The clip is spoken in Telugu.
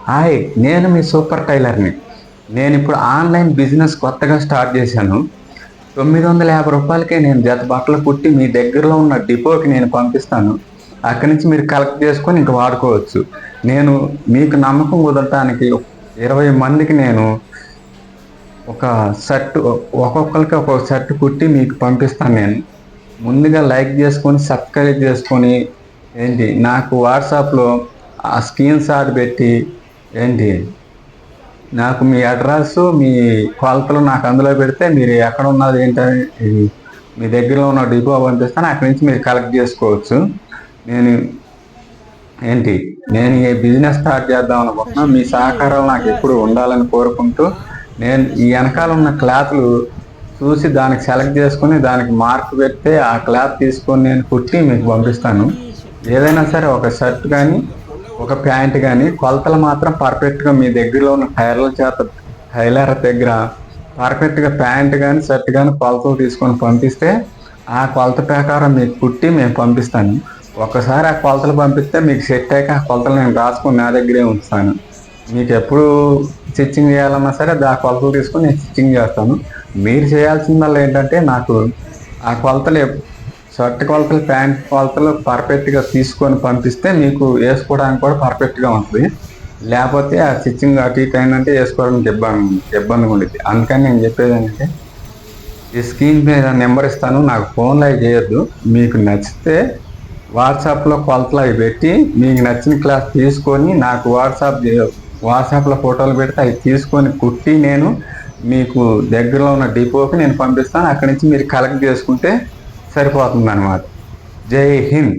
హాయ్, నేను మీ సూపర్ టైలర్ని. నేను ఇప్పుడు ఆన్లైన్ బిజినెస్ కొత్తగా స్టార్ట్ చేశాను. రూ. 950కే నేను జత బట్టలు కుట్టి మీ దగ్గరలో ఉన్న డిపోకి నేను పంపిస్తాను. అక్కడి నుంచి మీరు కలెక్ట్ చేసుకొని ఇంక వాడుకోవచ్చు. నేను మీకు నమ్మకం కుదరటానికి 20 మందికి నేను ఒక షర్ట్, ఒక్కొక్కరికి ఒక్కొక్క షర్ట్ కుట్టి మీకు పంపిస్తాను. నేను ముందుగా లైక్ చేసుకొని సబ్స్క్రైబ్ చేసుకొని నాకు వాట్సాప్లో ఆ స్క్రీన్ షాట్ పెట్టి ఏంటి నాకు మీ అడ్రస్, మీ కొలతలు నాకు అందులో పెడితే మీరు ఎక్కడ ఉన్నది ఏంటని మీ దగ్గరలో ఉన్న డిపో పంపిస్తాను. అక్కడి నుంచి మీరు కలెక్ట్ చేసుకోవచ్చు. నేను ఏంటి నేను ఈ బిజినెస్ స్టార్ట్ చేద్దాం అనుకుంటున్నా. మీ సహకారాలు నాకు ఎప్పుడు ఉండాలని కోరుకుంటూ, నేను ఈ వెనకాల ఉన్న క్లాత్లు చూసి దానికి సెలెక్ట్ చేసుకుని దానికి మార్క్ పెడితే ఆ క్లాత్ తీసుకొని నేను కుట్టి మీకు పంపిస్తాను. ఏదైనా సరే ఒక షర్ట్ కానీ ఒక ప్యాంట్ కానీ కొలతలు మాత్రం పర్ఫెక్ట్గా మీ దగ్గరలో ఉన్న టైలర్ దగ్గర పర్ఫెక్ట్గా ప్యాంట్ కానీ షర్ట్ కానీ కొలతలు తీసుకొని పంపిస్తే ఆ కొలత ప్రకారం మీకు కుట్టి మేము పంపిస్తాను. ఒకసారి ఆ కొలతలు పంపిస్తే మీకు సెట్ అయ్యాక ఆ కొలతలు నేను రాసుకొని నా దగ్గరే ఉంచుతాను. మీకు ఎప్పుడు స్టిచ్చింగ్ చేయాలన్నా సరే ఆ కొలతలు తీసుకొని నేను స్టిచ్చింగ్ చేస్తాను. మీరు చేయాల్సిందల్లా ఏంటంటే నాకు ఆ కొలతలు, షర్ట్ కొలతలు, ప్యాంట్ కొలతలు పర్ఫెక్ట్గా తీసుకొని పంపిస్తే మీకు వేసుకోవడానికి కూడా పర్ఫెక్ట్గా ఉంటుంది. లేకపోతే ఆ స్టిచ్చింగ్ అటు ఇటు అయిందంటే వేసుకోవడానికి ఇబ్బందిగా ఉండేది. అందుకని నేను చెప్పేది ఏంటంటే, ఈ స్క్రీన్ మీద నెంబర్ ఇస్తాను, నాకు ఫోన్లో అవి చేయొద్దు. మీకు నచ్చితే వాట్సాప్లో కొలతలు అవి పెట్టి మీకు నచ్చిన క్లాస్ తీసుకొని నాకు వాట్సాప్లో ఫోటోలు పెడితే అవి తీసుకొని కుట్టి నేను మీకు దగ్గరలో ఉన్న డిపోకి నేను పంపిస్తాను. అక్కడి నుంచి మీరు కలెక్ట్ చేసుకుంటే సరిపోతుంది అన్నమాట. జై హింద్.